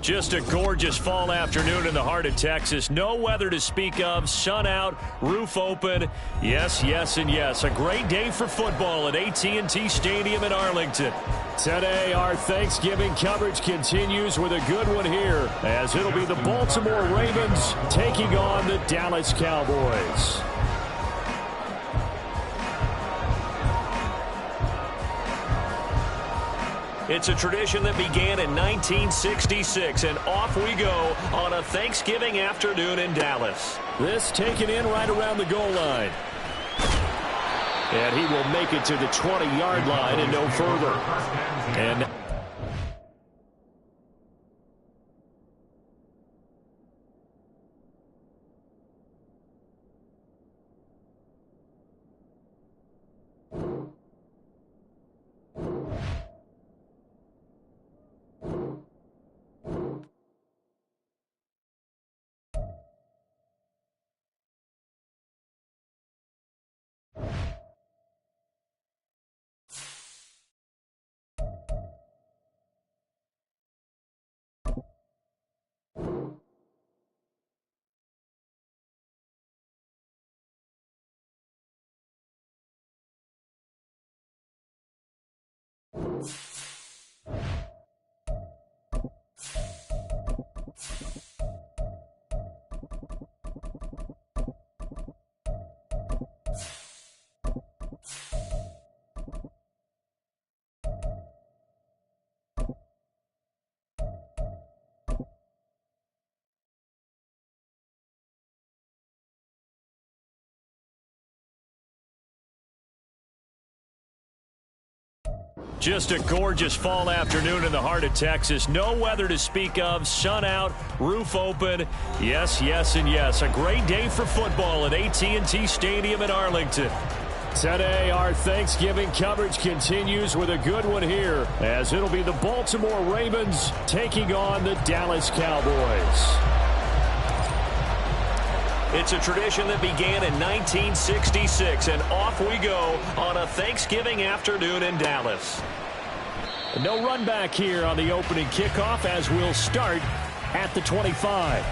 Just a gorgeous fall afternoon in the heart of Texas. No weather to speak of. Sun out, roof open. Yes, yes, and yes. A great day for football at AT&T Stadium in Arlington. Today, our Thanksgiving coverage continues with a good one here, as it'll be the Baltimore Ravens taking on the Dallas Cowboys. It's a tradition that began in 1966, and off we go on a Thanksgiving afternoon in Dallas. This taken in right around the goal line. And he will make it to the 20-yard line and no further. And just a gorgeous fall afternoon in the heart of Texas. No weather to speak of. Sun out, roof open. Yes, yes, and yes. A great day for football at AT&T Stadium in Arlington. Today, our Thanksgiving coverage continues with a good one here, as it'll be the Baltimore Ravens taking on the Dallas Cowboys. It's a tradition that began in 1966, and off we go on a Thanksgiving afternoon in Dallas. No run back here on the opening kickoff, as we'll start at the 25.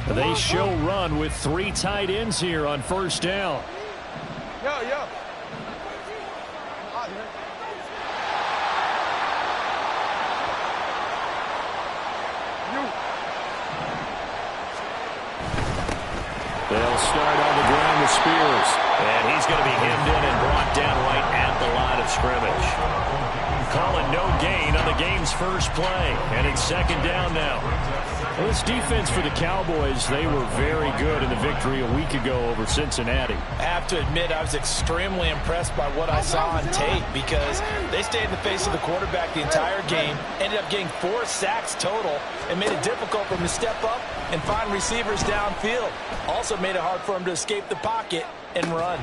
They show run with three tight ends here on first down. Yo. They'll start on the ground with Spears. And he's going to be hemmed in and brought down right at the line of scrimmage. Calling no gain on the game's first play. And it's second down now. Well, this defense for the Cowboys, they were very good in the victory a week ago over Cincinnati. I have to admit, I was extremely impressed by what I saw on tape, because they stayed in the face of the quarterback the entire game, ended up getting 4 sacks total, and made it difficult for him to step up and find receivers downfield. Also made it hard for him to escape the pocket and run.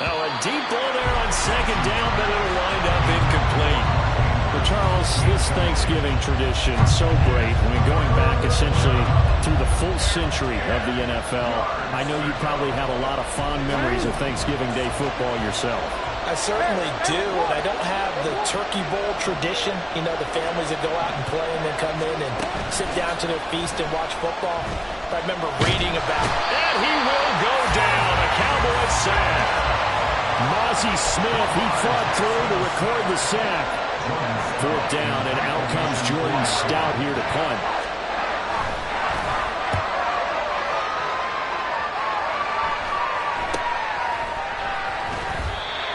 Now a deep ball there on second down, but it'll wind up incomplete. But Charles, this Thanksgiving tradition, so great. I mean, going back essentially through the full century of the NFL, I know you probably have a lot of fond memories of Thanksgiving Day football yourself. I certainly do, and I don't have the Turkey Bowl tradition. You know, the families that go out and play and then come in and sit down to their feast and watch football. I remember reading about it. And he will go down. A Cowboy sack. Mozzie Smith, he fought through to record the sack. Fourth down, and out comes Jordan Stout here to punt.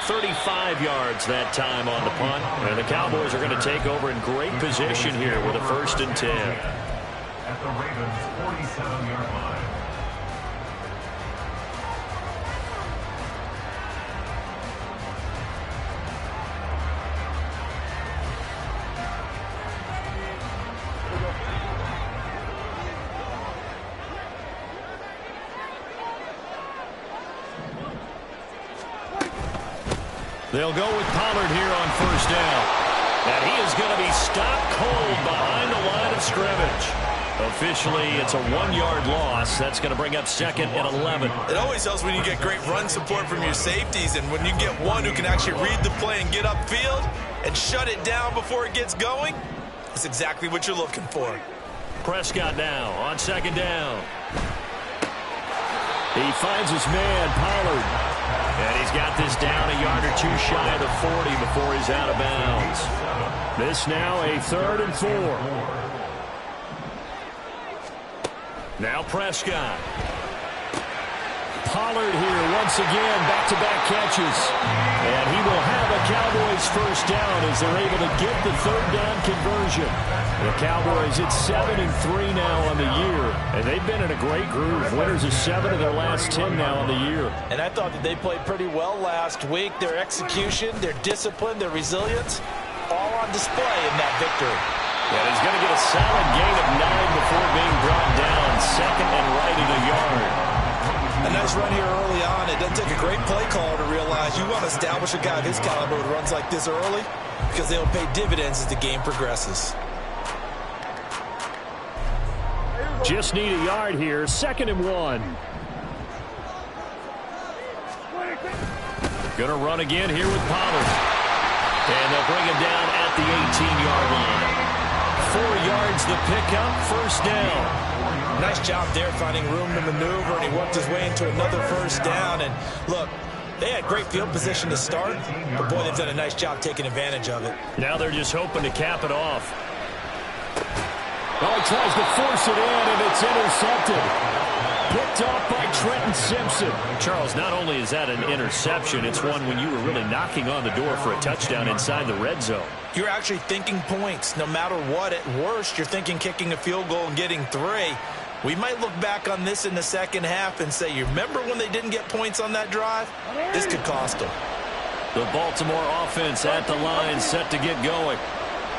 "35 yards that time on the punt. And the Cowboys are going to take over in great position here with a 1st and 10. At the Ravens' 47-yard line. They'll go with Pollard here on first down. And he is going to be stopped cold behind the line of scrimmage. Officially, it's a 1-yard loss. That's going to bring up second and 11. It always helps when you get great run support from your safeties, and when you get one who can actually read the play and get upfield and shut it down before it gets going, that's exactly what you're looking for. Prescott now on second down. He finds his man, Pollard. And he's got this down a yard or two shy of the 40 before he's out of bounds. This now a 3rd and 4. Now Prescott. Pollard here once again, back-to-back catches. And he will have a Cowboys first down as they're able to get the 3rd down conversion. The Cowboys, it's 7-3 now on the year. And they've been in a great groove. Winners of 7 of their last 10 now on the year. And I thought that they played pretty well last week. Their execution, their discipline, their resilience, all on display in that victory. And he's going to get a solid gain of 9 before being brought down. Second and right at a yard. A nice run here early on. It doesn't take a great play caller to realize you want to establish a guy of his caliber who runs like this early, because they'll pay dividends as the game progresses. Just need a yard here. 2nd and 1. Going to run again here with Pollard. And they'll bring him down at the 18-yard line. 4 yards the pickup, first down. Nice job there finding room to maneuver, and he worked his way into another first down. And look, they had great field position to start, but boy, they've done a nice job taking advantage of it. Now they're just hoping to cap it off. Oh, he tries to force it in, and it's intercepted. Picked off by Trenton Simpson. Charles, not only is that an interception, it's one when you were really knocking on the door for a touchdown inside the red zone. You're actually thinking points. No matter what, at worst, you're thinking kicking a field goal and getting 3. We might look back on this in the second half and say, you remember when they didn't get points on that drive? This could cost them. The Baltimore offense at the line, set to get going.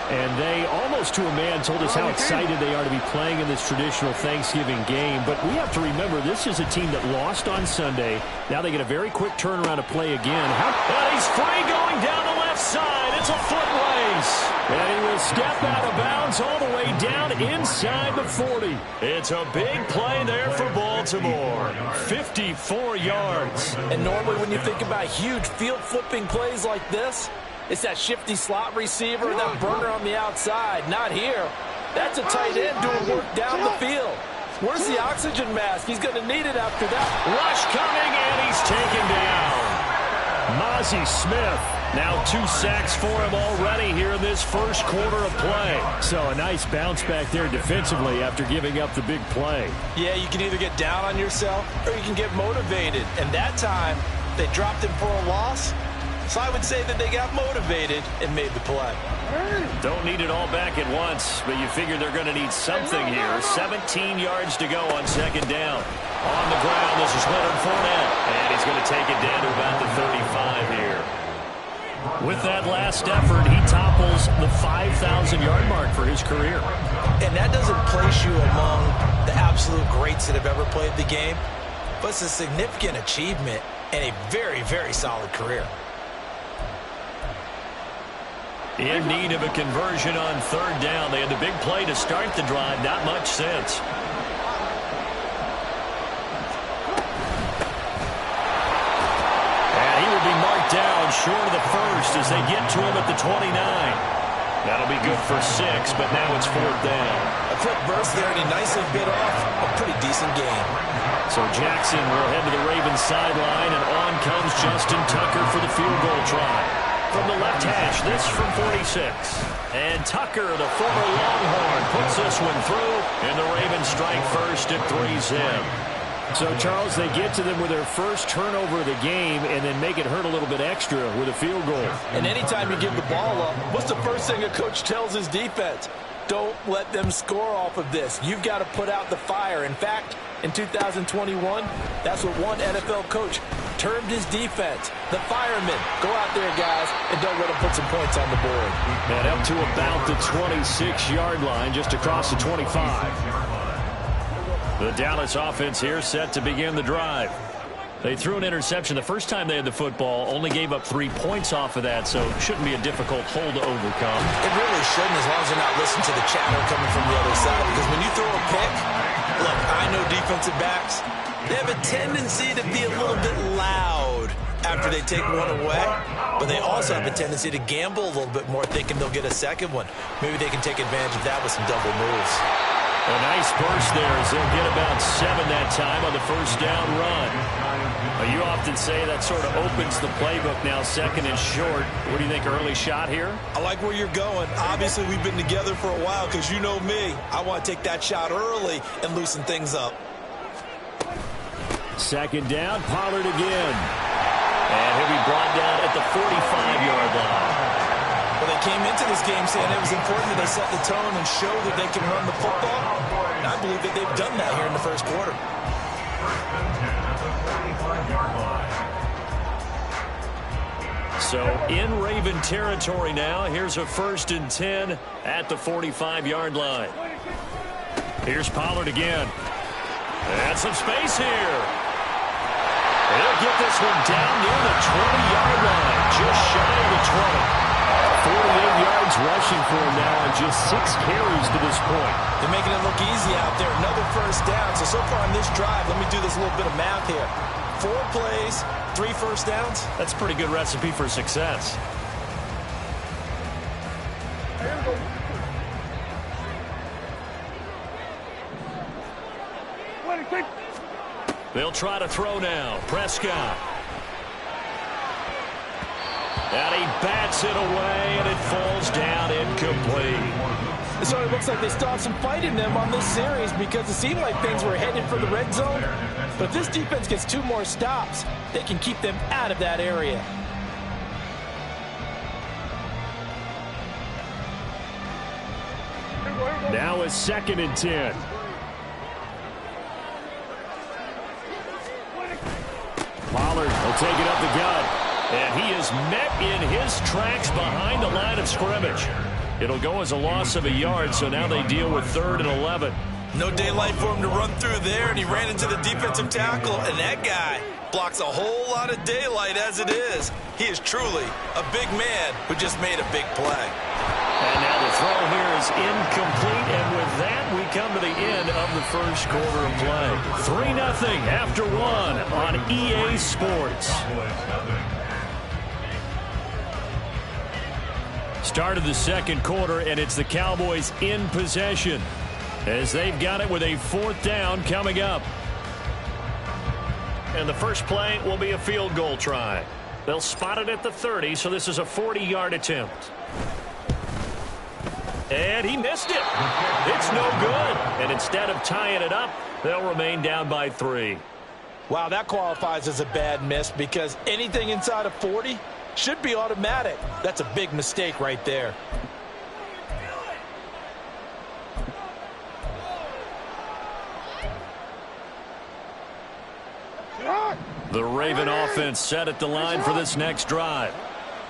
And they, almost to a man, told us how excited they are to be playing in this traditional Thanksgiving game. But we have to remember, this is a team that lost on Sunday. Now they get a very quick turnaround to play again. And he's free going down the left side. It's a foot race. And he will step out of bounds all the way down inside the 40. It's a big play there for Baltimore. 54 yards. And normally when you think about huge field flipping plays like this, it's that shifty slot receiver and that burner on the outside. Not here. That's a tight end doing work down the field. Where's the oxygen mask? He's going to need it after that. Rush coming, and he's taken down. Mozzie Smith. Now 2 sacks for him already here in this first quarter of play. So a nice bounce back there defensively after giving up the big play. Yeah, you can either get down on yourself or you can get motivated. And that time, they dropped him for a loss. So I would say that they got motivated and made the play. Don't need it all back at once, but you figure they're going to need something here. 17 yards to go on second down. On the ground, this is Leonard Fournette. And he's going to take it down to about the 35 here. With that last effort, he topples the 5,000-yard mark for his career. And that doesn't place you among the absolute greats that have ever played the game, but it's a significant achievement and a very, very solid career. In need of a conversion on third down. They had the big play to start the drive. Not much since. And he will be marked down short of the first as they get to him at the 29. That'll be good for 6, but now it's 4th down. A quick burst there, and he nicely bit off a pretty decent game. So Jackson will head to the Ravens sideline, and on comes Justin Tucker for the field goal try. From the left hash, this from 46. And Tucker, the former Longhorn, puts this one through, and the Ravens strike first at 3-zip. So, Charles, they get to them with their first turnover of the game and then make it hurt a little bit extra with a field goal. And anytime you give the ball up, what's the first thing a coach tells his defense? Don't let them score off of this. You've got to put out the fire. In fact, in 2021, that's what one NFL coach termed his defense. The firemen. Go out there, guys, and don't let them put some points on the board. And up to about the 26-yard line, just across the 25. The Dallas offense here set to begin the drive. They threw an interception the first time they had the football, only gave up 3 points off of that, so it shouldn't be a difficult hole to overcome. It really shouldn't, as long as they're not listening to the chatter coming from the other side, because when you throw a pick, look, I know defensive backs, they have a tendency to be a little bit loud after they take one away, but they also have a tendency to gamble a little bit more, thinking they'll get a second one. Maybe they can take advantage of that with some double moves. A nice burst there as they'll get about 7 that time on the first down run. You often say that sort of opens the playbook now, second and short. What do you think, early shot here? I like where you're going. Obviously, we've been together for a while because you know me. I want to take that shot early and loosen things up. Second down, Pollard again. And he'll be brought down at the 45-yard line. Well, they came into this game saying it was important that they set the tone and show that they can run the football. And I believe that they've done that here in the first quarter. So in Raven territory now. Here's a 1st and 10 at the 45-yard line. Here's Pollard again. And some space here. They'll get this one down near the 20-yard line, just shy of the 20. 48 yards rushing for him now on just 6 carries to this point. They're making it look easy out there. Another first down. So far on this drive, let me do this little bit of math here. 4 plays, 3 first downs. That's a pretty good recipe for success. They'll try to throw now. Prescott. And he bats it away, and it falls down incomplete. So it looks like they still have some fight in them on this series, because it seemed like things were headed for the red zone. But if this defense gets 2 more stops, they can keep them out of that area. Now it's 2nd and 10. Pollard will take it up the gut. And he is met in his tracks behind the line of scrimmage. It'll go as a loss of a yard, so now they deal with 3rd and 11. No daylight for him to run through there, and he ran into the defensive tackle, and that guy blocks a whole lot of daylight as it is. He is truly a big man who just made a big play. And now the throw here is incomplete, and with that, we come to the end of the first quarter of play. 3-0 after 1 on EA Sports. Start of the second quarter, and it's the Cowboys in possession as they've got it with a 4th down coming up. And the first play will be a field goal try. They'll spot it at the 30, so this is a 40-yard attempt. And he missed it. It's no good. And instead of tying it up, they'll remain down by 3. Wow, that qualifies as a bad miss, because anything inside of 40 should be automatic. That's a big mistake right there. The Raven offense set at the line for this next drive.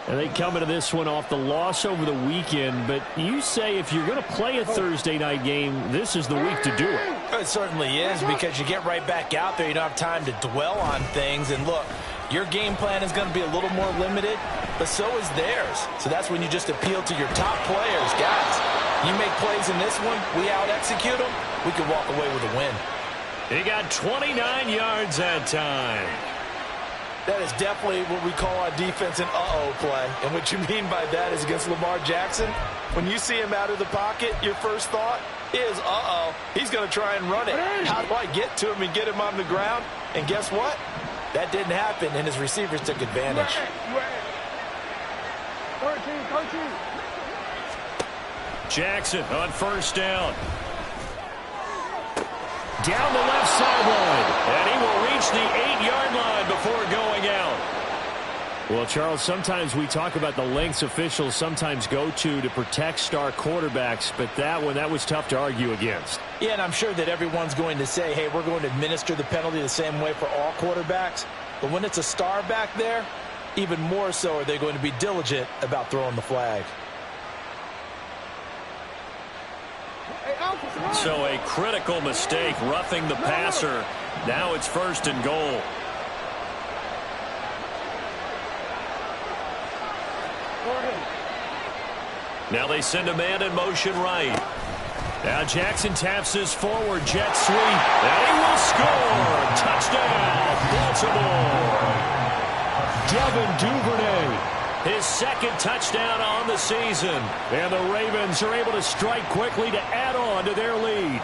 And they come into this one off the loss over the weekend, but you say if you're going to play a Thursday night game, this is the week to do it. It certainly is, because you get right back out there. You don't have time to dwell on things. And look, your game plan is going to be a little more limited, but so is theirs. So that's when you just appeal to your top players. Guys, you make plays in this one, we out-execute them, we can walk away with a win. He got 29 yards that time. That is definitely what we call on defense an uh-oh play. And what you mean by that is against Lamar Jackson, when you see him out of the pocket, your first thought is, uh-oh, he's going to try and run it. How do I get to him and get him on the ground? And guess what? That didn't happen, and his receivers took advantage. Jackson on first down. Down the left sideline, and he will reach the 8-yard line before going out. Well, Charles, sometimes we talk about the lengths officials sometimes go to protect star quarterbacks, but that was tough to argue against. Yeah, and I'm sure that everyone's going to say, hey, we're going to administer the penalty the same way for all quarterbacks. But when it's a star back there, even more so are they going to be diligent about throwing the flag. So a critical mistake, roughing the passer. Now it's 1st and goal. Now they send a man in motion right. Now Jackson taps this forward. Jet sweep. And he will score. Touchdown, Baltimore. Devin Duvernay, his second touchdown on the season. And the Ravens are able to strike quickly to add on to their lead.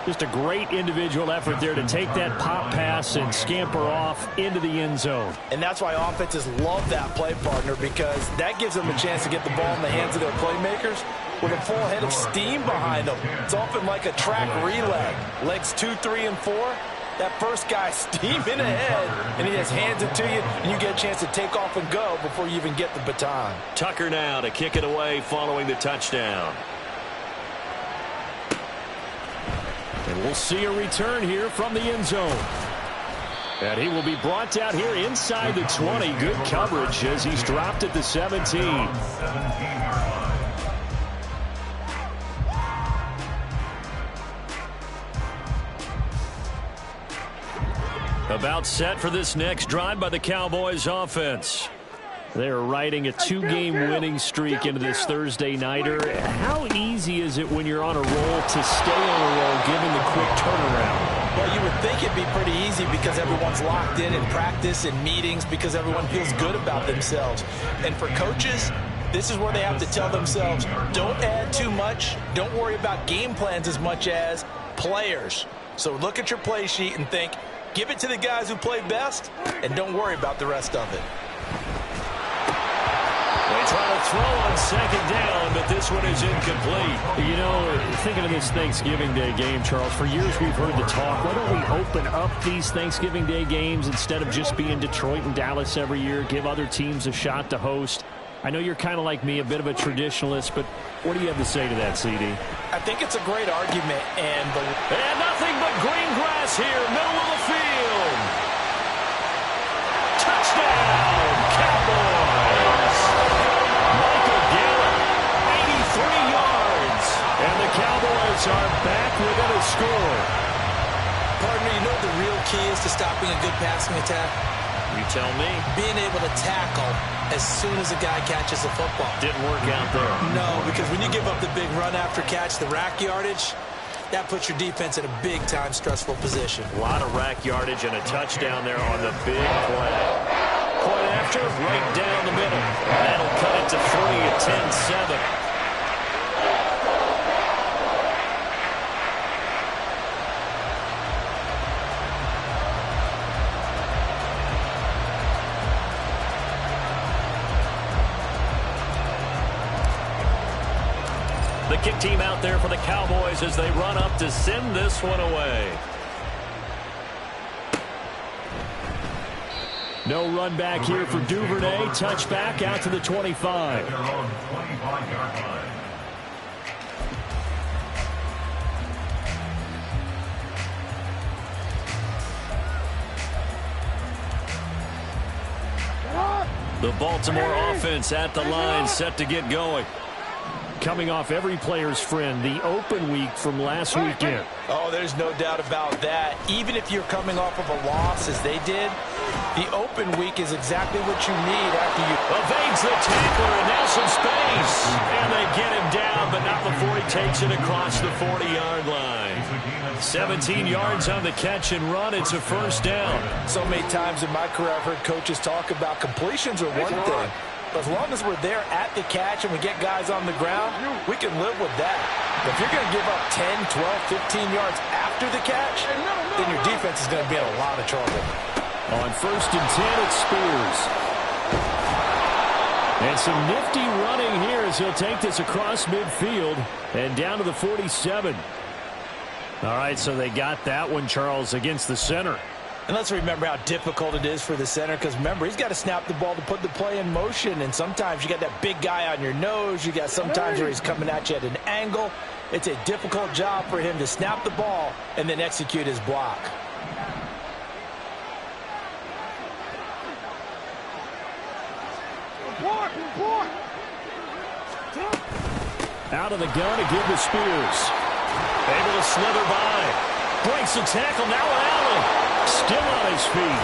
Just a great individual effort there to take that pop pass and scamper off into the end zone. And that's why offenses love that play, partner, because that gives them a chance to get the ball in the hands of their playmakers with a full head of steam behind them. It's often like a track relay. Legs 2, 3, and 4. That first guy steaming ahead, and he just hands it to you, and you get a chance to take off and go before you even get the baton. Tucker now to kick it away following the touchdown. And we'll see a return here from the end zone. And he will be brought down here inside the 20. Good coverage as he's dropped at the 17. About set for this next drive by the Cowboys offense. They're riding a 2-game winning streak into this Thursday nighter. How easy is it when you're on a roll to stay on a roll given the quick turnaround? Well, you would think it'd be pretty easy because everyone's locked in practice and meetings because everyone feels good about themselves. And for coaches, this is where they have to tell themselves, don't add too much. Don't worry about game plans as much as players. So look at your play sheet and think, give it to the guys who play best, and don't worry about the rest of it. They try to throw on second down, but this one is incomplete. You know, thinking of this Thanksgiving Day game, Charles, for years we've heard the talk, why don't we open up these Thanksgiving Day games instead of just being Detroit and Dallas every year, give other teams a shot to host? I know you're kind of like me, a bit of a traditionalist, but what do you have to say to that, CD? I think it's a great argument, and nothing but green grass here, middle of the field. Touchdown, Cowboys. Michael Gallup, 83 yards, and the Cowboys are back within a score. Partner, you know what the real key is to stopping a good passing attack? You tell me. Being able to tackle as soon as a guy catches the football. Didn't work out there. No, because when you give up the big run after catch, the rack yardage, that puts your defense in a big-time stressful position. A lot of rack yardage and a touchdown there on the big play. Point after, right down the middle. That'll cut it to 3 at 10-7. The kick team out there for the Cowboys as they run up to send this one away. No run back here for Duvernay. Touchback out to the 25. Their own 25-yard line. The Baltimore offense at the line, set to get going. Coming off every player's friend, the open week from last weekend. oh, there's no doubt about that. Even if you're coming off of a loss as they did, the open week is exactly what you need after you Evades the tackler, and now some space. And they get him down, but not before he takes it across the 40-yard line. 17 yards on the catch and run. It's a first down. So many times in my career I've heard coaches talk about completions are one thing. But as long as we're there at the catch and we get guys on the ground, we can live with that. But if you're going to give up 10, 12, 15 yards after the catch, then your defense is going to be in a lot of trouble. On 1st and 10, it's Spears. And some nifty running here as he'll take this across midfield and down to the 47. All right, so they got that one, Charles, against the center. And let's remember how difficult it is for the center, because remember, he's got to snap the ball to put the play in motion, and sometimes you got that big guy on your nose. You got sometimes where he's coming at you at an angle. It's a difficult job for him to snap the ball and then execute his block. Out of the gun to give to Spears. Able to slither by. Breaks the tackle. Now Allen. Still on his feet.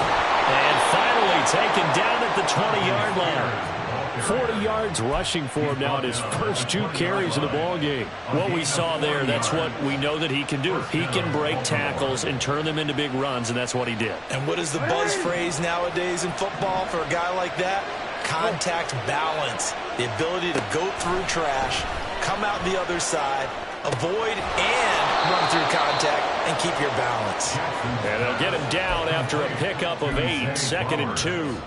And finally taken down at the 20-yard line. 40 yards rushing for him now in his first 2 carries of the ball game. What we saw there, that's what we know that he can do. He can break tackles and turn them into big runs, and that's what he did. And what is the buzz phrase nowadays in football for a guy like that? Contact balance. The ability to go through trash, come out the other side, avoid and run through contact, and keep your balance. And they'll get him down after a pickup of 8, 2nd and 2.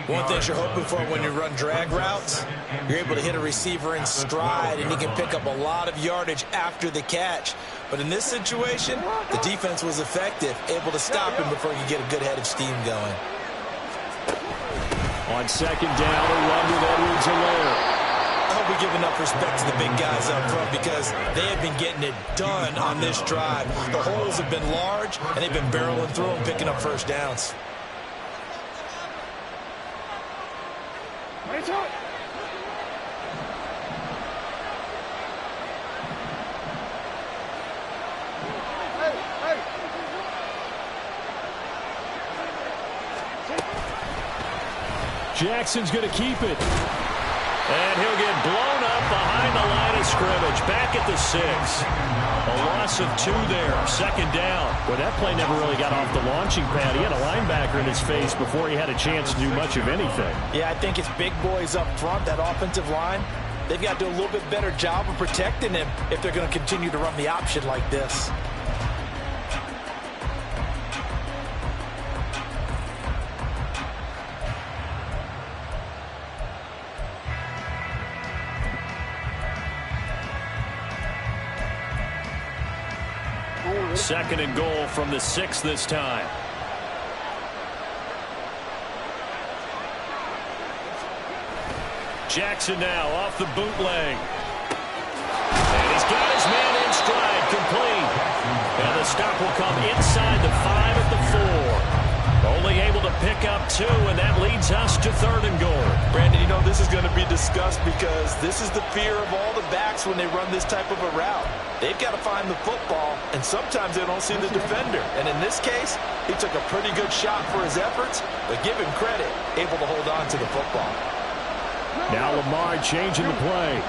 One thing you're hoping for when you run drag routes, you're able to hit a receiver in stride, and he can pick up a lot of yardage after the catch. But in this situation, the defense was effective, able to stop him before you get a good head of steam going. On 2nd down, a run with Edwards-Helaire. I hope we give enough respect to the big guys up front because they have been getting it done on this drive. The holes have been large, and they've been barreling through them, picking up first downs. Jackson's going to keep it. And he'll get blown up behind the line of scrimmage. Back at the 6. A loss of 2 there. 2nd down. Well, that play never really got off the launching pad. He had a linebacker in his face before he had a chance to do much of anything. Yeah, I think it's big boys up front, that offensive line. They've got to do a little bit better job of protecting him if they're going to continue to run the option like this. Second and goal from the 6 this time. Jackson now off the bootleg. And he's got his man in stride, complete. And the stop will come inside the 5 at the 4. Only able to pick up 2, and that leads us to 3rd and goal. Brandon, you know this is going to be discussed because this is the fear of all the backs when they run this type of a route. They've got to find the football, and sometimes they don't see the defender. And in this case, he took a pretty good shot for his efforts, but give him credit, able to hold on to the football. Now Lamar changing the play.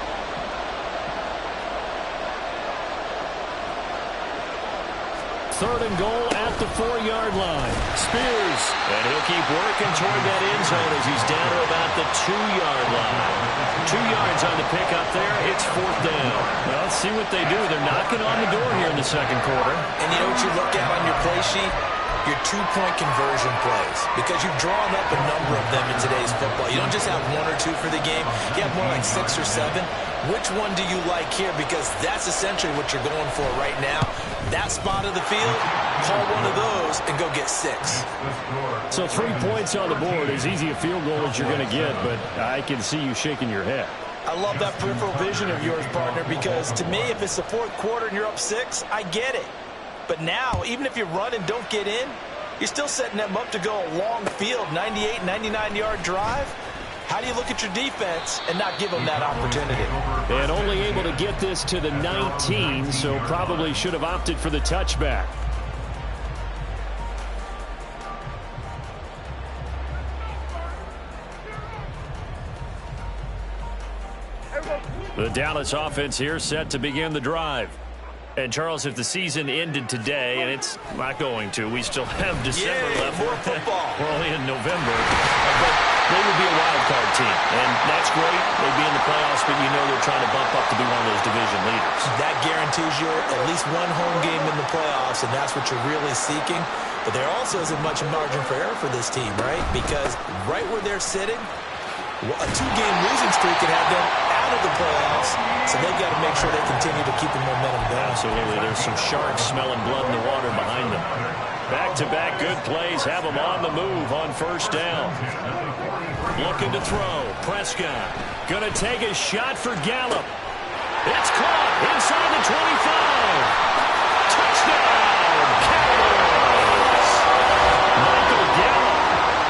Third and goal at the 4-yard line. Spears. And he'll keep working toward that end zone as he's down to about the 2-yard line. 2 yards on the pickup there. It's 4th down. Well, let's see what they do. They're knocking on the door here in the 2nd quarter. And you know what you look at on your play sheet? Your 2-point conversion plays, because you've drawn up a number of them in today's football. You don't just have 1 or 2 for the game. You have more like 6 or 7. Which one do you like here? Because that's essentially what you're going for right now. That spot of the field, call one of those and go get 6. So 3 points on the board, as easy a field goal as you're going to get, but I can see you shaking your head. I love that peripheral vision of yours, partner, because to me, if it's the 4th quarter and you're up 6, I get it. But now, even if you run and don't get in, you're still setting them up to go a long field, 98, 99-yard drive. How do you look at your defense and not give them that opportunity? And only able to get this to the 19, so probably should have opted for the touchback. The Dallas offense here set to begin the drive. And, Charles, if the season ended today, and it's not going to, we still have December left. More football. We're only in November. But they would be a wild card team. And that's great. They'd be in the playoffs, but you know they're trying to bump up to be one of those division leaders. That guarantees you at least 1 home game in the playoffs, and that's what you're really seeking. But there also isn't much margin for error for this team, right? Because right where they're sitting, a 2-game losing streak can have them out of the playoffs, so they've got to make sure they continue to keep the momentum going. Absolutely. There's some sharks smelling blood in the water behind them. Back-to-back good plays have them on the move on 1st down. Looking to throw. Prescott going to take a shot for Gallup. It's caught inside the 25. Touchdown, Cowboys. Michael Gallup.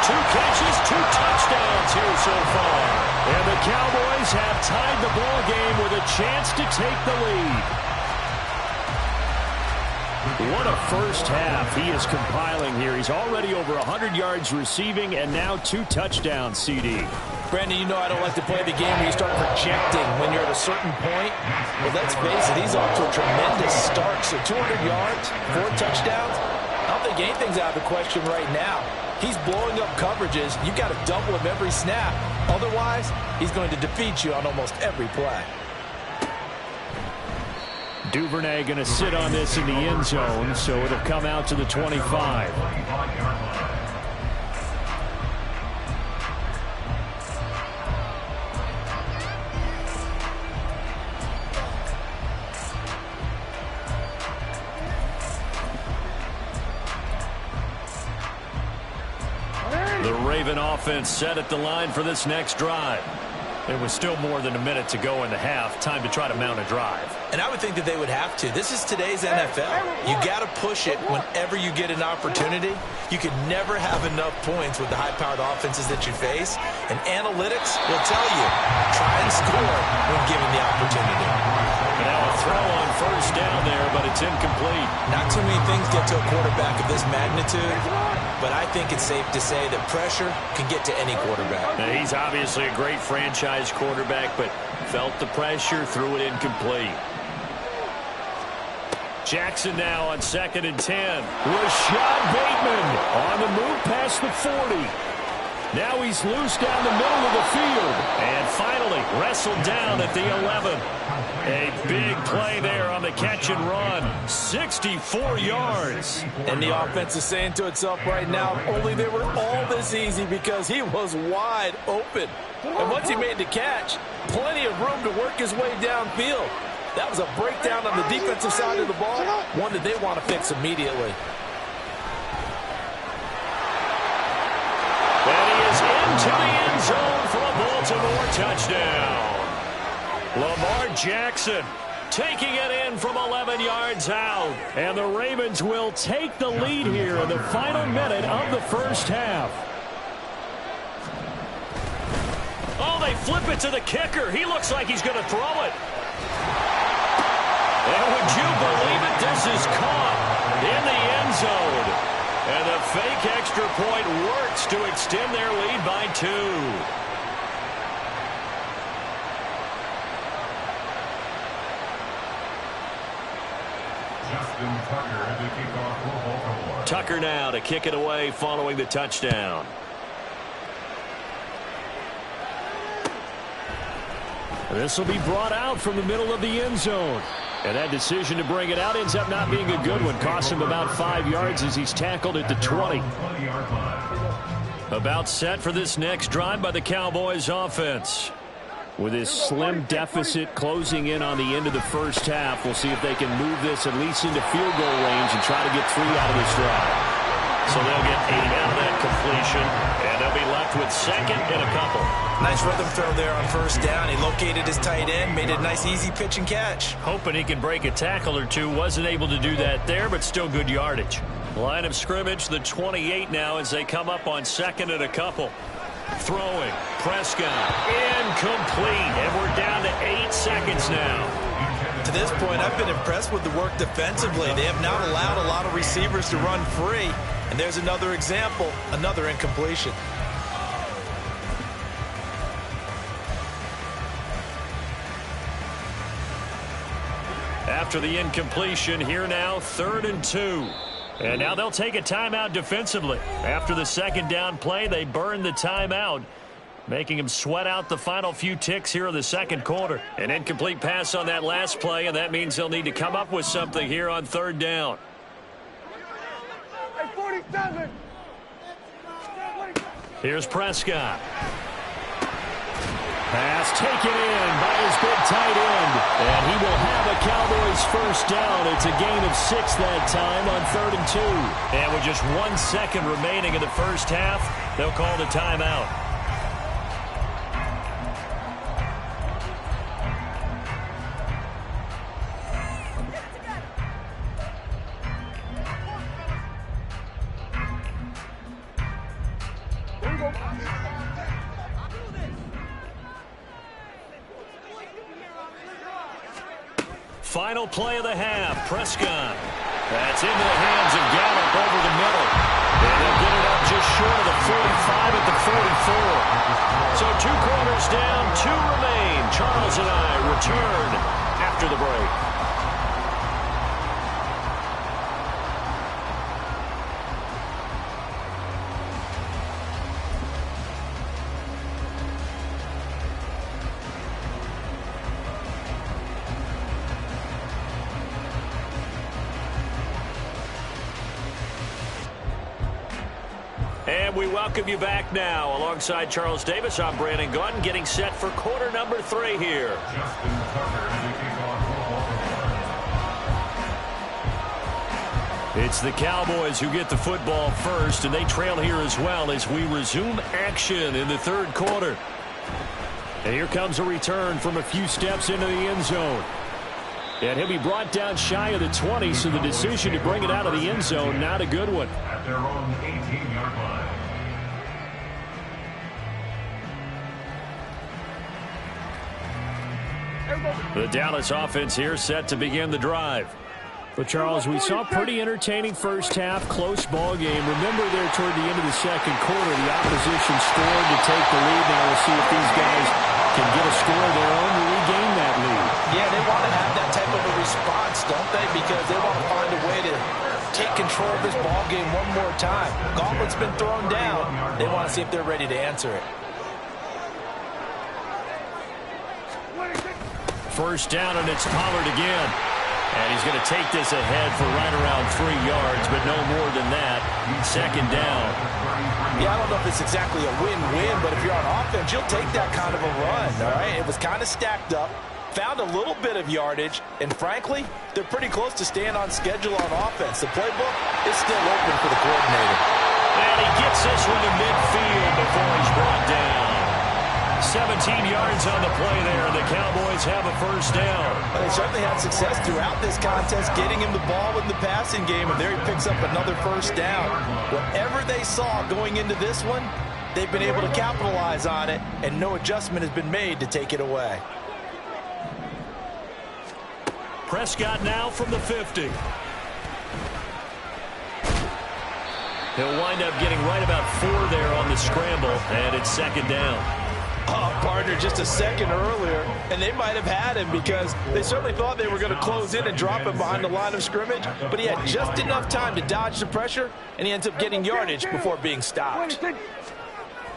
2 catches, 2 touchdowns here so far. And the Cowboys have tied the ball game with a chance to take the lead. What a first half he is compiling here. He's already over 100 yards receiving and now 2 touchdowns, CD. Brandon, you know I don't like to play the game where you start projecting when you're at a certain point. But let's face it, he's off to a tremendous start. So 200 yards, 4 touchdowns. I don't think anything's out of the question right now. He's blowing up coverages. You've got to double him every snap. Otherwise, he's going to defeat you on almost every play. Duvernay going to sit on this in the end zone, so it'll come out to the 25. The Raven offense set at the line for this next drive. It was still more than a minute to go in the half. Time to try to mount a drive. And I would think that they would have to. This is today's NFL. You got to push it whenever you get an opportunity. You can never have enough points with the high-powered offenses that you face. And analytics will tell you, try and score when given the opportunity. Now a throw on first down there, but it's incomplete. Not too many things get to a quarterback of this magnitude, but I think it's safe to say that pressure can get to any quarterback. Now, he's obviously a great franchise quarterback, but felt the pressure, threw it incomplete. Jackson now on 2nd and 10. Rashad Bateman on the move past the 40. Now he's loose down the middle of the field. And finally wrestled down at the 11. A big play there on the catch and run. 64 yards. And the offense is saying to itself right now, only they were all this easy because he was wide open. And once he made the catch, plenty of room to work his way downfield. That was a breakdown on the defensive side of the ball, one that they want to fix immediately. And he is into the end zone for a Baltimore touchdown. Lamar Jackson taking it in from 11 yards out. And the Ravens will take the lead here in the final minute of the first half. Oh, they flip it to the kicker. He looks like he's going to throw it. And would you believe it? This is caught in the end zone. And the fake extra point works to extend their lead by 2. Justin Tucker to kick off for Baltimore. Tucker now to kick it away following the touchdown. This will be brought out from the middle of the end zone. And that decision to bring it out ends up not being a good one. Cost him about 5 yards as he's tackled at the 20. About set for this next drive by the Cowboys offense. With his slim deficit closing in on the end of the first half, we'll see if they can move this at least into field goal range and try to get 3 out of this drive. So they'll get 8 out of that completion, and they'll be left with 2nd and a couple. Nice rhythm throw there on first down. He located his tight end, made it a nice easy pitch and catch. Hoping he can break a tackle or two. Wasn't able to do that there, but still good yardage. Line of scrimmage, the 28 now as they come up on 2nd and a couple. Throwing, Prescott, incomplete, and we're down to 8 seconds now. To this point, I've been impressed with the work defensively. They have not allowed a lot of receivers to run free. And there's another example, another incompletion. After the incompletion, here now, 3rd and 2. And now they'll take a timeout defensively. After the 2nd down play, they burn the timeout, making him sweat out the final few ticks here in the 2nd quarter. An incomplete pass on that last play, and that means they'll need to come up with something here on 3rd down. Here's Prescott. Pass taken in by his big tight end. And he will have a Cowboys first down. It's a gain of 6 that time on 3rd and 2. And with just 1 second remaining in the first half, they'll call the timeout. Final play of the half. Prescott That's into the hands of Gallup over the middle. And they'll get it up just short of the 45 at the 44. So 2 quarters down, 2 remain. Charles and I return after the break. And we welcome you back now. Alongside Charles Davis, I'm Brandon Gaudin, getting set for quarter number 3 here. It's the Cowboys who get the football first, and they trail here as well as we resume action in the 3rd quarter. And here comes a return from a few steps into the end zone. And he'll be brought down shy of the 20, so the decision to bring it out of the end zone, not a good one. At their own 18-yard line. The Dallas offense here set to begin the drive. But, Charles, we saw a pretty entertaining first half, close ball game. Remember there toward the end of the 2nd quarter, the opposition scored to take the lead. Now we'll see if these guys can get a score of their own to regain that lead. Yeah, they want to have that type of a response, don't they? Because they want to find a way to take control of this ball game one more time. Gauntlet's been thrown down. They want to see if they're ready to answer it. First down, and it's Pollard again. And he's going to take this ahead for right around 3 yards, but no more than that. 2nd down. Yeah, I don't know if it's exactly a win-win, but if you're on offense, you'll take that kind of a run, all right? It was kind of stacked up, found a little bit of yardage, and frankly, they're pretty close to staying on schedule on offense. The playbook is still open for the coordinator. And he gets this one to midfield before he's brought down. 17 yards on the play there, and the Cowboys have a first down. Well, they certainly had success throughout this contest, getting him the ball in the passing game, and there he picks up another first down. Whatever they saw going into this one, they've been able to capitalize on it, and no adjustment has been made to take it away. Prescott now from the 50. He'll wind up getting right about 4 there on the scramble, and it's 2nd down. Oh, partner, just a second earlier, and they might have had him because they certainly thought they were going to close in and drop him behind the line of scrimmage, but he had just enough time to dodge the pressure, and he ends up getting yardage before being stopped.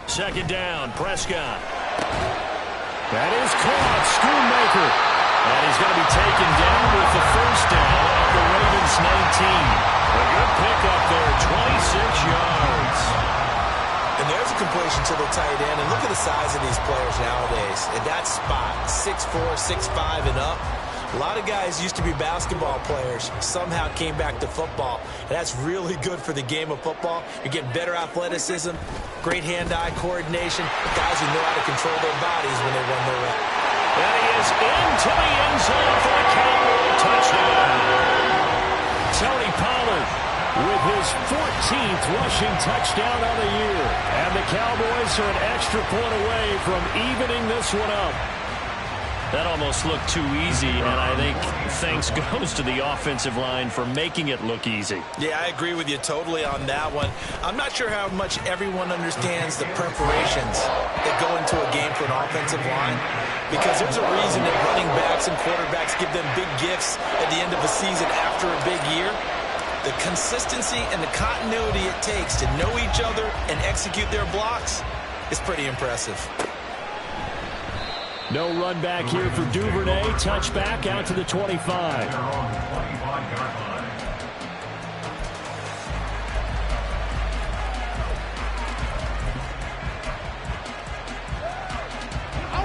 2nd down, Prescott. That is caught, Schoonmaker. And he's going to be taken down with the first down at the Ravens 19. A good pickup there, 26 yards. And there's a completion to the tight end. And look at the size of these players nowadays. In that spot, 6'4", 6'5", and up. A lot of guys used to be basketball players, somehow came back to football. And that's really good for the game of football. You're getting better athleticism, great hand-eye coordination, guys who know how to control their bodies when they run their route. And he is into the end zone for a Cowboy touchdown. Tony Pollard with his 14th rushing touchdown of the year. And the Cowboys are an extra point away from evening this one up. That almost looked too easy, and I think thanks goes to the offensive line for making it look easy. Yeah, I agree with you totally on that one. I'm not sure how much everyone understands the preparations that go into a game for an offensive line, because there's a reason that running backs and quarterbacks give them big gifts at the end of a season after a big year. The consistency and the continuity it takes to know each other and execute their blocks is pretty impressive. No run back here for Duvernay. Touchback out to the 25.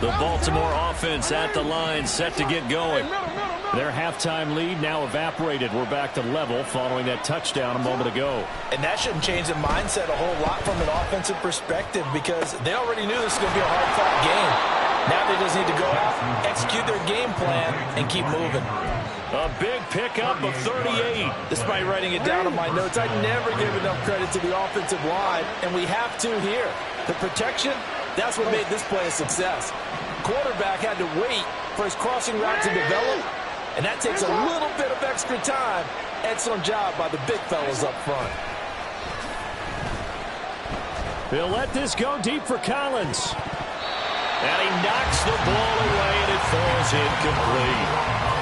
The Baltimore offense at the line, set to get going. Their halftime lead now evaporated. We're back to level following that touchdown a moment ago. And that shouldn't change the mindset a whole lot from an offensive perspective, because they already knew this was going to be a hard-fought game. Now they just need to go out, execute their game plan, and keep moving. A big pickup of 38. Despite writing it down on my notes, I never give enough credit to the offensive line, and we have to here. The protection, that's what made this play a success. Quarterback had to wait for his crossing route to develop, and that takes a little bit of extra time, Excellent job by the big fellas up front. He'll let this go deep for Collins. And he knocks the ball away, and it falls incomplete.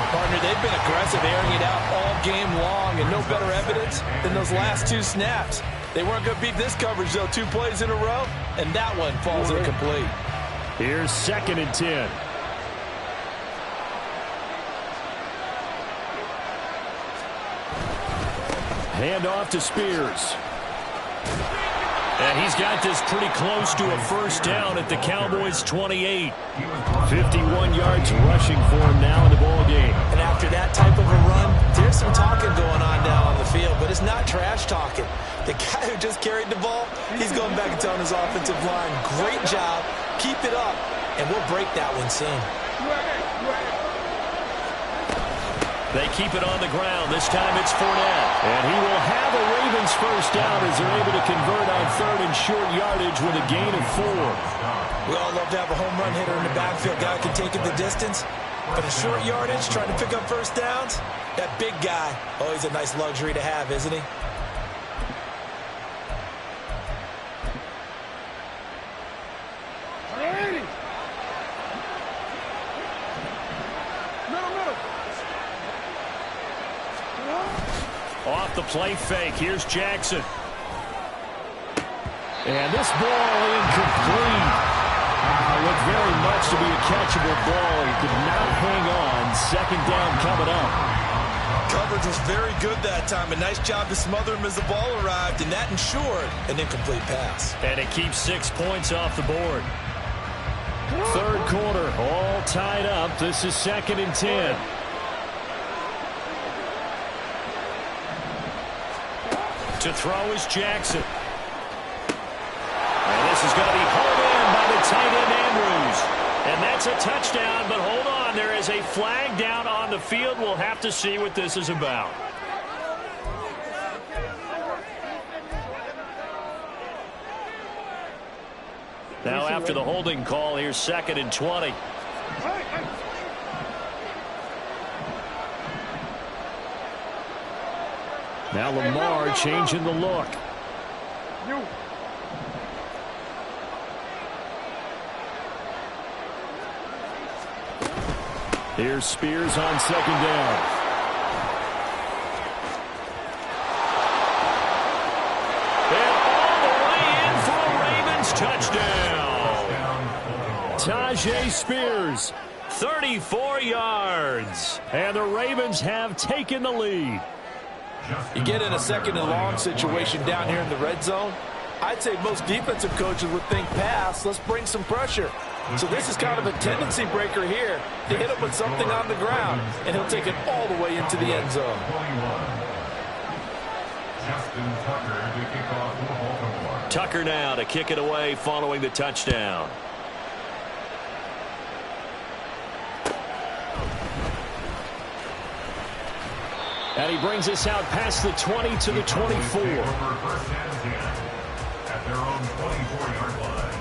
Partner, they've been aggressive, airing it out all game long, and no better evidence than those last 2 snaps. They weren't going to beat this coverage, though, 2 plays in a row, and that one falls incomplete. Here's 2nd and 10. Hand off to Spears. And he's got this pretty close to a first down at the Cowboys' 28. 51 yards rushing for him now in the ball game. And after that type of a run, there's some talking going on down on the field, but it's not trash talking. The guy who just carried the ball, he's going back and telling his offensive line, great job, keep it up, and we'll break that one soon. They keep it on the ground. This time it's Fournette. And he will have a Ravens first down as they're able to convert on 3rd and short yardage with a gain of 4. We all love to have a home run hitter in the backfield. Guy can take it the distance. But a short yardage, trying to pick up first downs, that big guy, always a nice luxury to have, isn't he? Off the play fake. Here's Jackson. And this ball incomplete. Looked very much to be a catchable ball. He could not hang on. 2nd down coming up. Coverage was very good that time. A nice job to smother him as the ball arrived, and that ensured an incomplete pass. And it keeps 6 points off the board. 3rd quarter, all tied up. This is 2nd and 10. To throw is Jackson. And this is going to be hauled in by the tight end Andrews. And that's a touchdown, but hold on. There is a flag down on the field. We'll have to see what this is about. Now after the holding call, here's 2nd and 20. Now Lamar changing the look. Here's Spears on 2nd down. And all the way in for a Ravens touchdown. Tajay Spears. 34 yards. And the Ravens have taken the lead. You get in a 2nd and long situation down here in the red zone, I'd say most defensive coaches would think pass, let's bring some pressure. So this is kind of a tendency breaker here to hit him with something on the ground, and he'll take it all the way into the end zone. Tucker now to kick it away following the touchdown. And he brings us out past the 20 to the 24. At their own 24-yard line.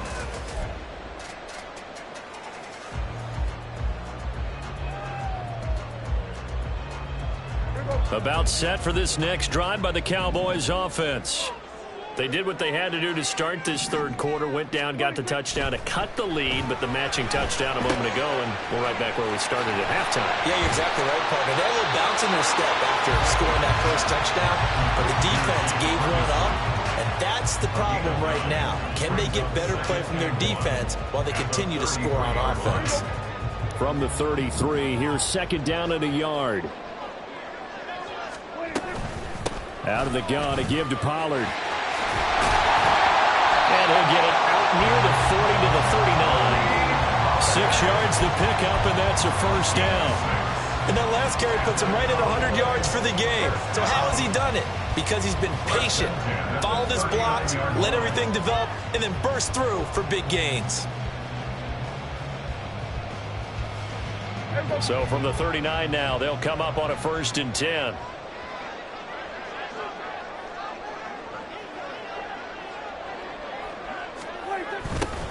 About set for this next drive by the Cowboys offense. They did what they had to do to start this 3rd quarter, went down, got the touchdown to cut the lead, but the matching touchdown a moment ago, and we're right back where we started at halftime. Yeah, you're exactly right, partner. They're a little bounce in their step after scoring that first touchdown, but the defense gave one up, and that's the problem right now. Can they get better play from their defense while they continue to score on offense? From the 33, here's 2nd down and a yard. Out of the gun, a give to Pollard. And he'll get it out near the 40 to the 39. 6 yards to pick up, and that's a first down. And that last carry puts him right at 100 yards for the game. So how has he done it? Because he's been patient, followed his blocks, let everything develop, and then burst through for big gains. So from the 39 now, they'll come up on a 1st and 10.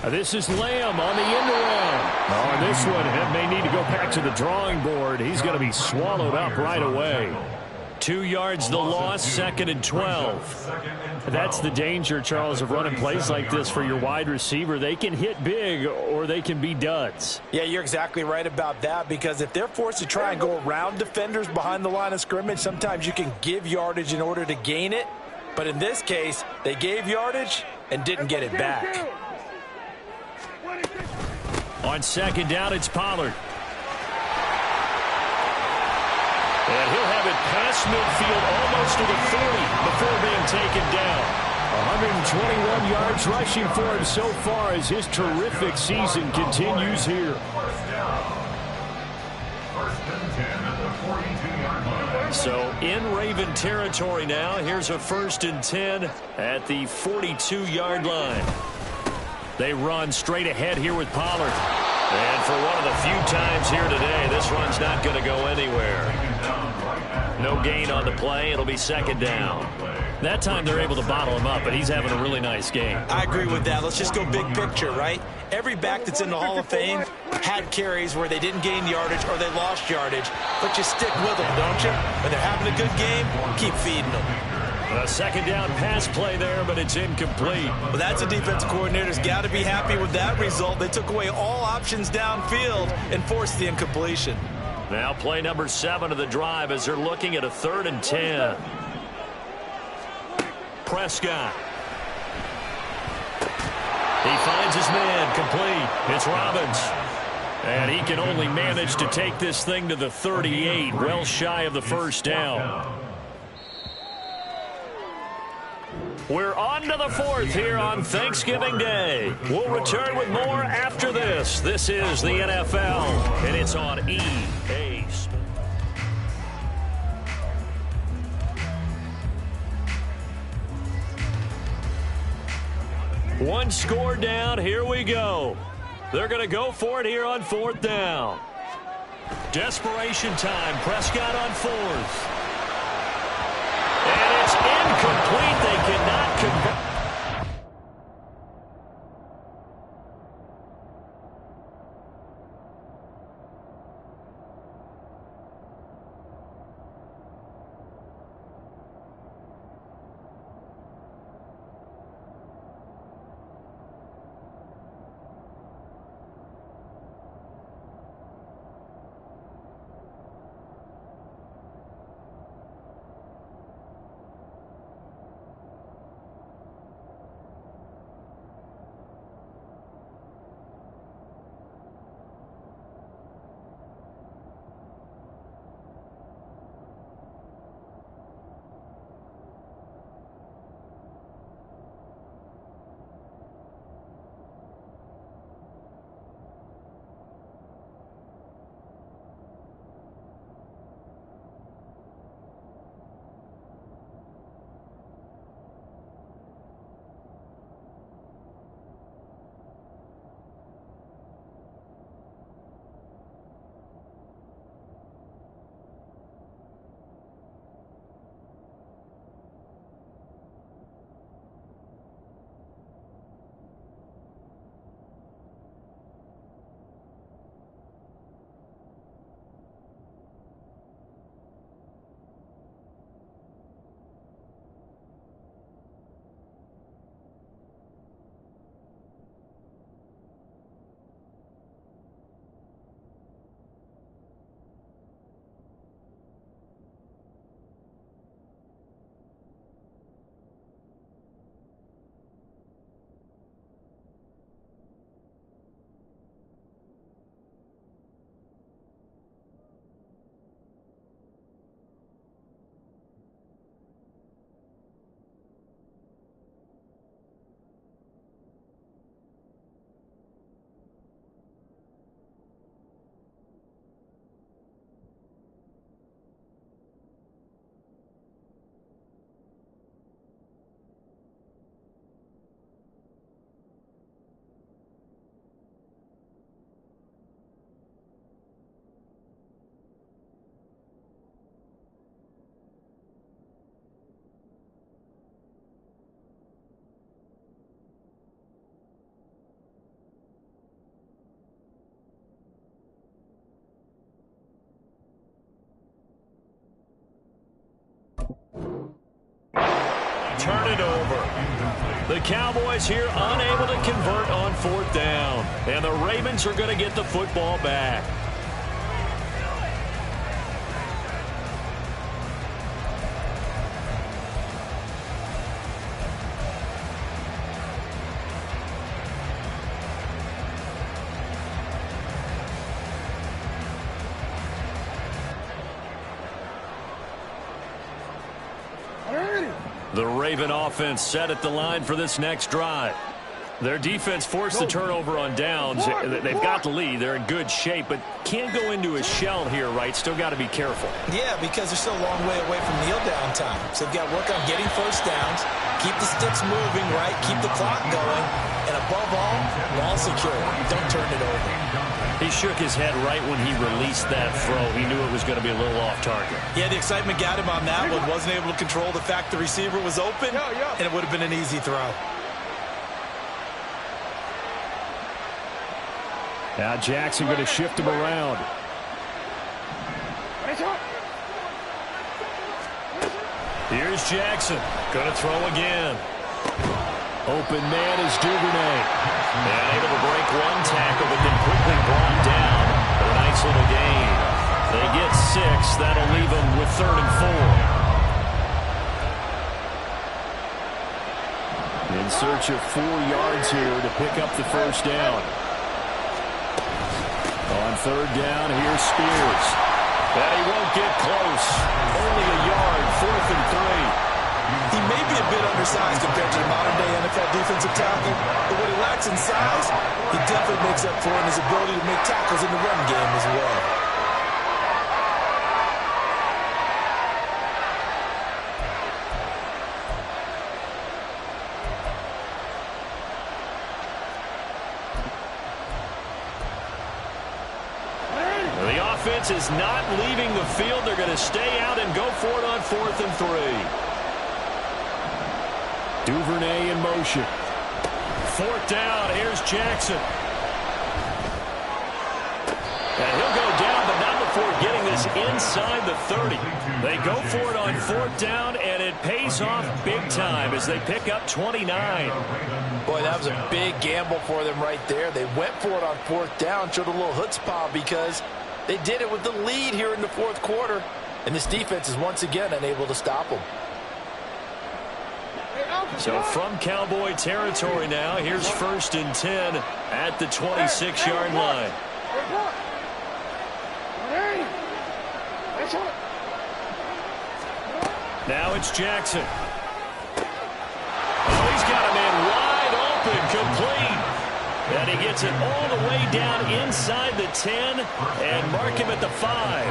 This is Lamb on the end around. On this one, it may need to go back to the drawing board. He's going to be swallowed up right away. 2 yards the loss, 2nd and 12. That's the danger, Charles, of running plays like this for your wide receiver. They can hit big or they can be duds. Yeah, you're exactly right about that, because if they're forced to try and go around defenders behind the line of scrimmage, sometimes you can give yardage in order to gain it. But in this case, they gave yardage and didn't get it back. On 2nd down, it's Pollard. And he'll have it past midfield almost to the 30 before being taken down. 121 yards rushing for him so far as his terrific season continues here. First and 10 at the 42-yard line. So in Raven territory now. Here's a 1st and 10 at the 42-yard line. They run straight ahead here with Pollard. And for one of the few times here today, this run's not going to go anywhere. No gain on the play. It'll be 2nd down. That time they're able to bottle him up, but he's having a really nice game. I agree with that. Let's just go big picture, right? Every back that's in the Hall of Fame had carries where they didn't gain yardage or they lost yardage, but you stick with them, don't you? When they're having a good game, keep feeding them. A 2nd down pass play there, but it's incomplete. Well, that's a defensive coordinator's got to be happy with that result. They took away all options downfield and forced the incompletion. Now play number 7 of the drive as they're looking at a 3rd and 10. Prescott. He finds his man, complete. It's Robbins. And he can only manage to take this thing to the 38, well shy of the 1st down. We're on to the 4th here on Thanksgiving Day. We'll return with more after this. This is the NFL, and it's on EA Sports. One score down. Here we go. They're going to go for it here on 4th down. Desperation time. Prescott on 4th. And it's incomplete. They cannot convert. turn it over. The Cowboys here unable to convert on 4th down. And the Ravens are going to get the football back. The Raven offense set at the line for this next drive. Their defense forced the turnover on downs. They've got the lead. They're in good shape, but can't go into a shell here, right? Still got to be careful. Yeah, because they're still a long way away from kneel down time. So they've got to work on getting first downs, keep the sticks moving, right? Keep the clock going, and above all, ball secure. Don't turn it over. He shook his head right when he released that throw. He knew it was going to be a little off target. Yeah, the excitement got him on that one. Wasn't able to control the fact the receiver was open, and it would have been an easy throw. Now Jackson going to shift him around. Here's Jackson. Going to throw again. Open man is Duvernay. And able to break one tackle, but then quickly brought down for a nice little gain. They get 6. That'll leave them with 3rd and 4. In search of 4 yards here to pick up the first down. On 3rd down, here's Spears. And he won't get close. Only a yard, 4th and 3. He may be a bit undersized compared to the modern-day NFL defensive tackle, but what he lacks in size, he definitely makes up for in his ability to make tackles in the run game as well. The offense is not leaving the field. They're going to stay out and go for it on 4th and 3. Duvernay in motion. 4th down. Here's Jackson. And he'll go down, but not before getting this inside the 30. They go for it on 4th down, and it pays off big time as they pick up 29. Boy, that was a big gamble for them right there. They went for it on 4th down, showed a little chutzpah because they did it with the lead here in the 4th quarter. And this defense is once again unable to stop them. So from Cowboy territory now, here's 1st and 10 at the 26-yard line. Now it's Jackson. Oh, he's got a man wide open, complete. And he gets it all the way down inside the 10 and mark him at the 5.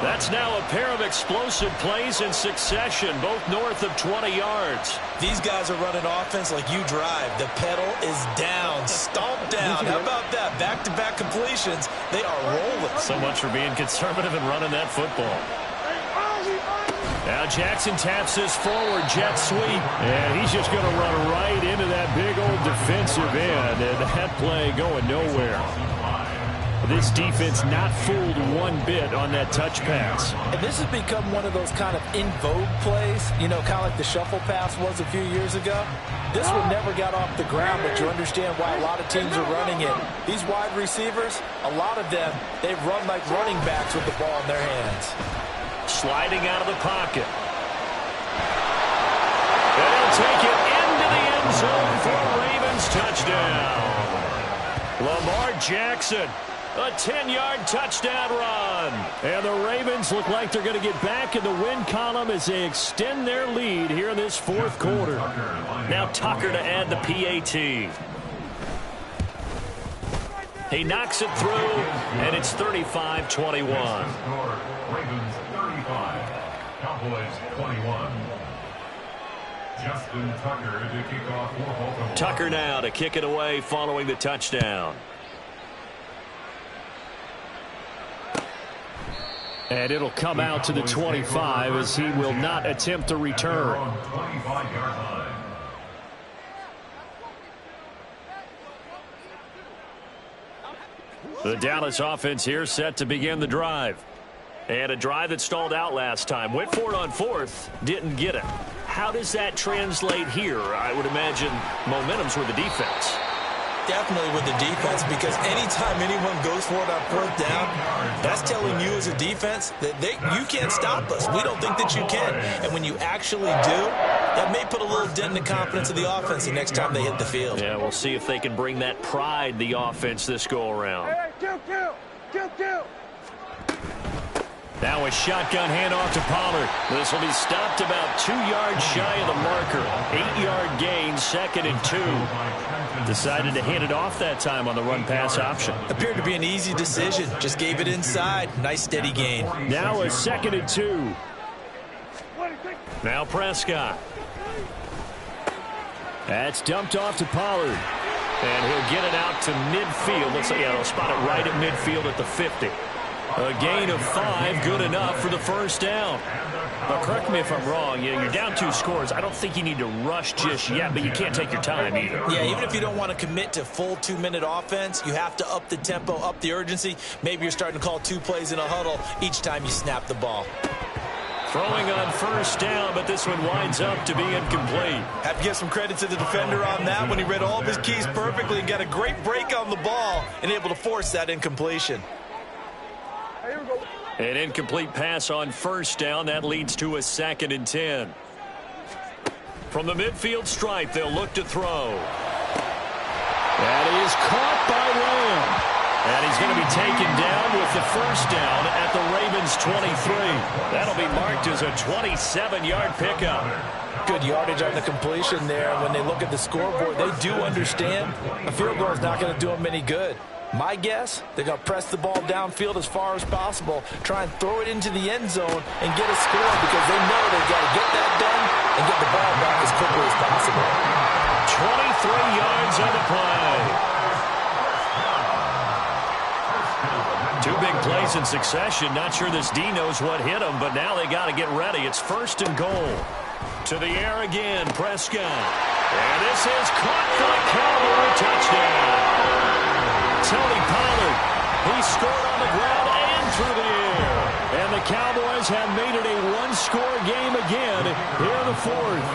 That's now a pair of explosive plays in succession, both north of 20 yards. These guys are running offense like you drive. The pedal is down, stomped down. How about that? Back-to-back completions. They are rolling. So much for being conservative and running that football. Now Jackson taps this forward jet sweep. And he's just going to run right into that big old defensive end. And that play going nowhere. This defense not fooled one bit on that touch pass. And this has become one of those kind of in vogue plays, you know, kind of like the shuffle pass was a few years ago. This one never got off the ground, but you understand why a lot of teams are running it. These wide receivers, a lot of them, they run like running backs with the ball in their hands. Sliding out of the pocket. And he'll take it into the end zone for a Ravens touchdown. Lamar Jackson. A 10-yard touchdown run. And the Ravens look like they're going to get back in the win column as they extend their lead here in this 4th quarter. Now Tucker to add the PAT. He knocks it through, and it's 35-21. Ravens 35, Cowboys 21. Justin Tucker to kick off for Baltimore. Tucker now to kick it away following the touchdown. And it'll come out to the 25 as he will not attempt to return. The Dallas offense here set to begin the drive. And a drive that stalled out last time. Went for it on 4th, didn't get it. how does that translate here? I would imagine momentum's with the defense. Definitely with the defense, because anytime anyone goes for it on fourth down, that's telling you as a defense that you can't stop us. We don't think that you can. And when you actually do, that may put a little dent in the confidence of the offense the next time they hit the field. Yeah, we'll see if they can bring that pride, the offense, this go-around. Now a shotgun handoff to Pollard. This will be stopped about 2 yards shy of the marker. 8-yard gain, 2nd and 2. Decided to hand it off that time on the run-pass option. Appeared to be an easy decision. Just gave it inside. Nice steady gain. Now a 2nd and 2. Now Prescott. That's dumped off to Pollard. And he'll get it out to midfield. Looks like, yeah, they'll spot it right at midfield at the 50. A gain of 5, good enough for the first down. But correct me if I'm wrong, you're down 2 scores. I don't think you need to rush just yet, but you can't take your time either. Yeah, even if you don't want to commit to full 2-minute offense, you have to up the tempo, up the urgency. Maybe you're starting to call 2 plays in a huddle each time you snap the ball. Throwing on first down, but this one winds up to be incomplete. Have to give some credit to the defender on that one. He read all of his keys perfectly and got a great break on the ball and able to force that incompletion. An incomplete pass on first down. That leads to a 2nd and 10. From the midfield stripe, they'll look to throw. That is caught by Lamb. And he's going to be taken down with the first down at the Ravens' 23. That'll be marked as a 27-yard pickup. Good yardage on the completion there. When they look at the scoreboard, they do understand a field goal is not going to do them any good. My guess, they're going to press the ball downfield as far as possible, try and throw it into the end zone and get a score because they know they've got to get that done and get the ball back as quickly as possible. 23 yards on the play. 2 big plays in succession. Not sure this D knows what hit him, but now they got to get ready. It's 1st and goal. To the air again, Prescott. And this is caught for the Cowboy touchdown. Tony Pollard, he scored on the ground and through the air. And the Cowboys have made it a 1-score game again here in the 4th.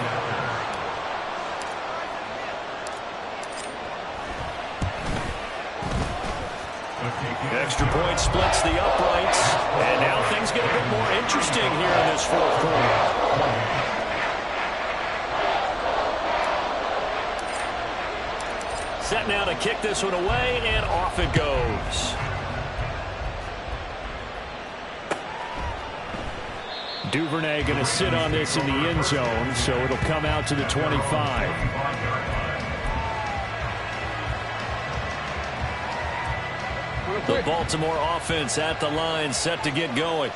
Extra point splits the uprights. And now things get a bit more interesting here in this 4th quarter. Set now to kick this one away, and off it goes. Duvernay going to sit on this in the end zone, so it'll come out to the 25. The Baltimore offense at the line, set to get going.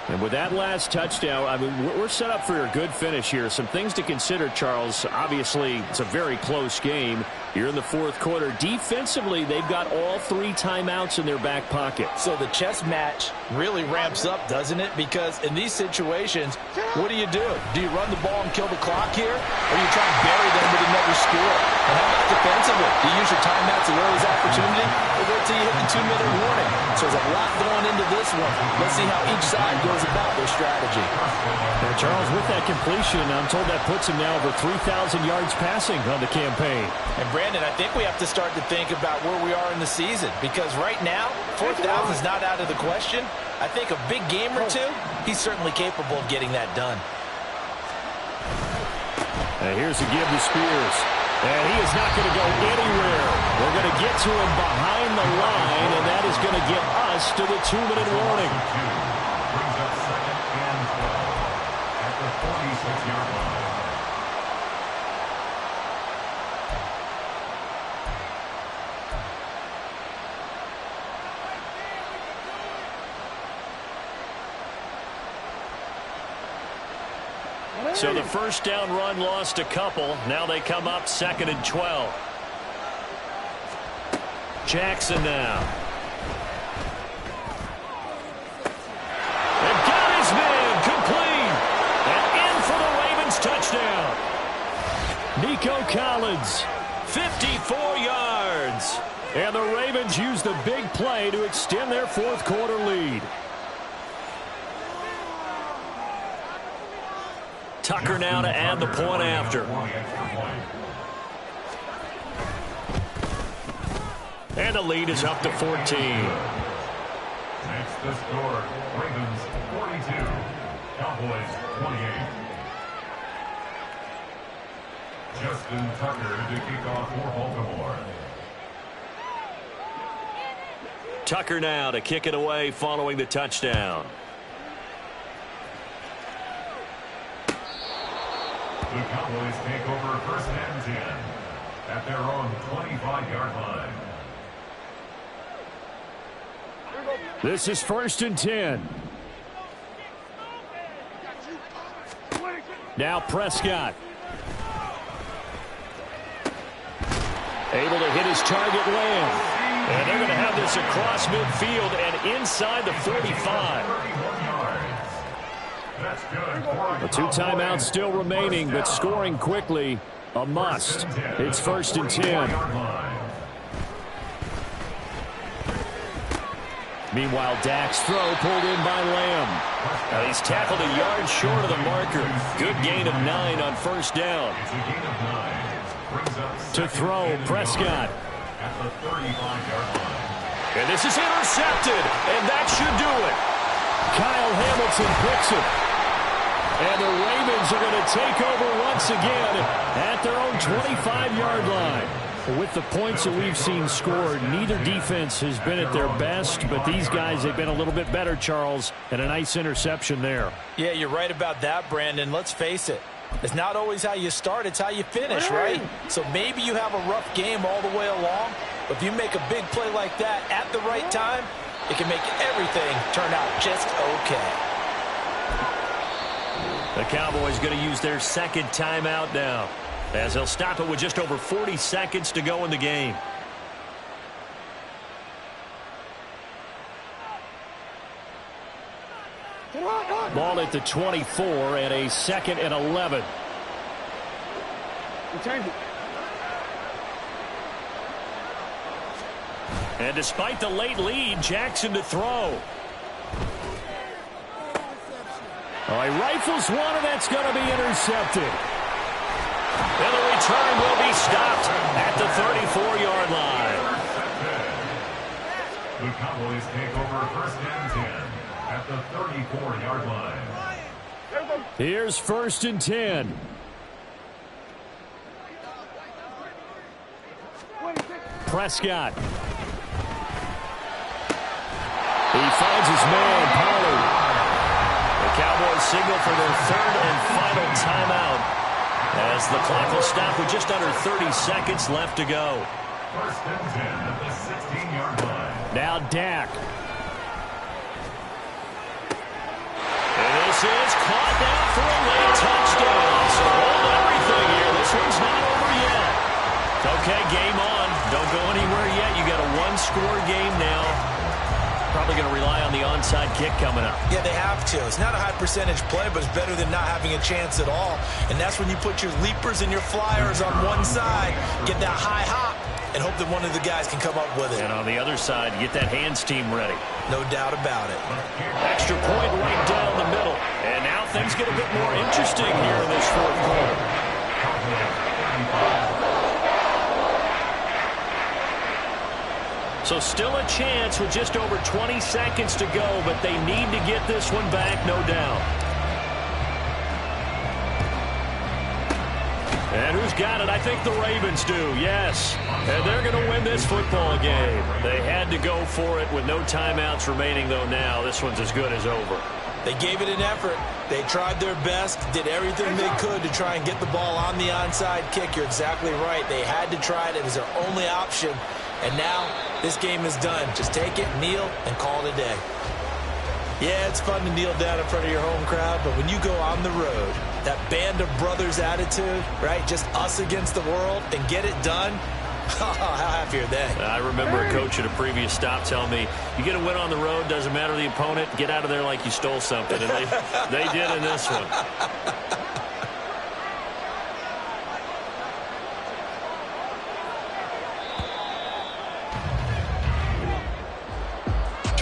And with that last touchdown, I mean, we're set up for a good finish here. Some things to consider, Charles. Obviously, it's a very close game. You're in the 4th quarter. Defensively, they've got all 3 timeouts in their back pocket. So the chess match really ramps up, doesn't it? Because in these situations, what do? Do you run the ball and kill the clock here? Or do you try and bury them with another score? And how about defensively? Do you use your timeouts at earliest opportunity? Or wait till you hit the 2-minute warning? So there's a lot going into this one. Let's see how each side goes about their strategy. Now, Charles, with that completion, I'm told that puts him now over 3,000 yards passing on the campaign. And Brandon, I think we have to start to think about where we are in the season, because right now, 4th down is not out of the question. I think a big game or 2, he's certainly capable of getting that done. And here's a give to Spears. And he is not going to go anywhere. They're going to get to him behind the line, and that is going to get us to the 2-minute warning. Brings up 2nd and 12 at the 46-yard line. So the first down run lost a couple. Now they come up 2nd and 12. Jackson now. And got his man complete. And in for the Ravens touchdown. Nico Collins, 54 yards. And the Ravens use the big play to extend their 4th quarter lead. Tucker now to add the point after. And the lead is up to 14. Next to score, Ravens 42, Cowboys 28. Justin Tucker to kick off for Baltimore. Tucker now to kick it away following the touchdown. The Cowboys take over first and 10 at their own 25-yard line. This is 1st and 10. Now Prescott. Able to hit his target, Lamb. And they're going to have this across midfield and inside the 45. The 2 timeouts still remaining, but scoring quickly, a must. It's 1st and 10. Meanwhile, Dak's throw pulled in by Lamb. Now he's tackled a yard short of the marker. Good gain of 9 on 1st down. To throw, Prescott. And this is intercepted, and that should do it. Kyle Hamilton picks it. And the Ravens are going to take over once again at their own 25-yard line. With the points that we've seen scored, neither defense has been at their best, but these guys have been a little bit better, Charles, and a nice interception there. Yeah, you're right about that, Brandon. Let's face it. It's not always how you start, it's how you finish, right? So maybe you have a rough game all the way along, but if you make a big play like that at the right time, it can make everything turn out just okay. The Cowboys going to use their 2nd timeout now, as they'll stop it with just over 40 seconds to go in the game. Ball at the 24 and a 2nd and 11. And despite the late lead, Jackson to throw. All right, rifles one, and that's going to be intercepted. And the return will be stopped at the 34-yard line. The Cowboys take over 1st and 10 at the 34-yard line. Here's 1st and 10. Prescott. He finds his man, Pollard. The Cowboys signal for their 3rd and final timeout, as the clock will stop with just under 30 seconds left to go. 1st and 10 at the 16-yard line. Now Dak. And this is caught down for a late touchdown. So hold everything here. This one's not over yet. Okay, game on. Don't go anywhere yet. You got a 1-score game now. Probably going to rely on the onside kick coming up. Yeah, they have to. It's not a high percentage play, but it's better than not having a chance at all. And that's when you put your leapers and your flyers on one side, get that high hop, and hope that one of the guys can come up with it. And on the other side, get that hands team ready. No doubt about it. Extra point right down the middle. And now things get a bit more interesting here in this 4th quarter. So still a chance with just over 20 seconds to go, but they need to get this one back, no doubt. And who's got it? I think the Ravens do, yes. And they're going to win this football game. They had to go for it with no timeouts remaining, though, now. This one's as good as over. They gave it an effort. They tried their best, did everything they could to try and get the ball on the onside kick. You're exactly right. They had to try it. It was their only option. And now this game is done. Just take it, kneel, and call it a day. Yeah, it's fun to kneel down in front of your home crowd, but when you go on the road, that band of brothers attitude, right, just us against the world, and get it done, how happy are they? I remember a coach at a previous stop telling me, you get a win on the road, doesn't matter the opponent, get out of there like you stole something. And they did in this one.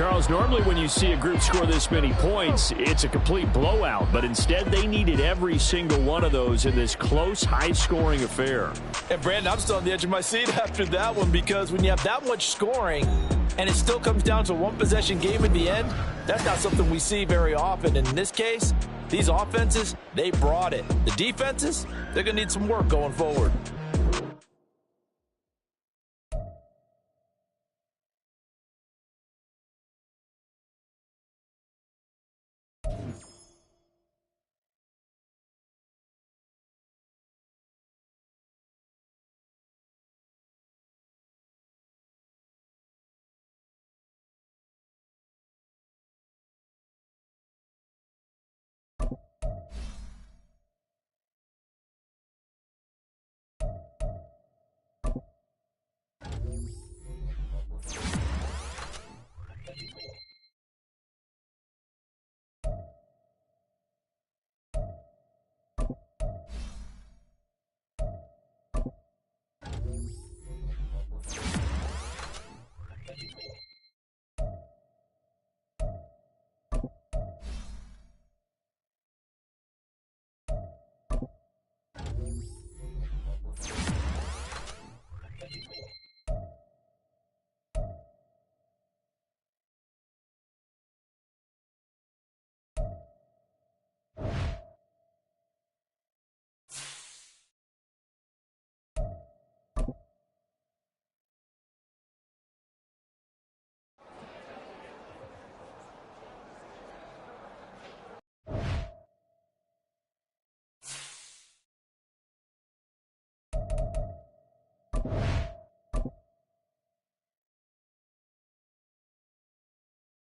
Charles, normally when you see a group score this many points, it's a complete blowout. But instead, they needed every single one of those in this close, high-scoring affair. And, Brandon, I'm still on the edge of my seat after that one, because when you have that much scoring and it still comes down to a one-possession game at the end, that's not something we see very often. And in this case, these offenses, they brought it. The defenses, they're going to need some work going forward.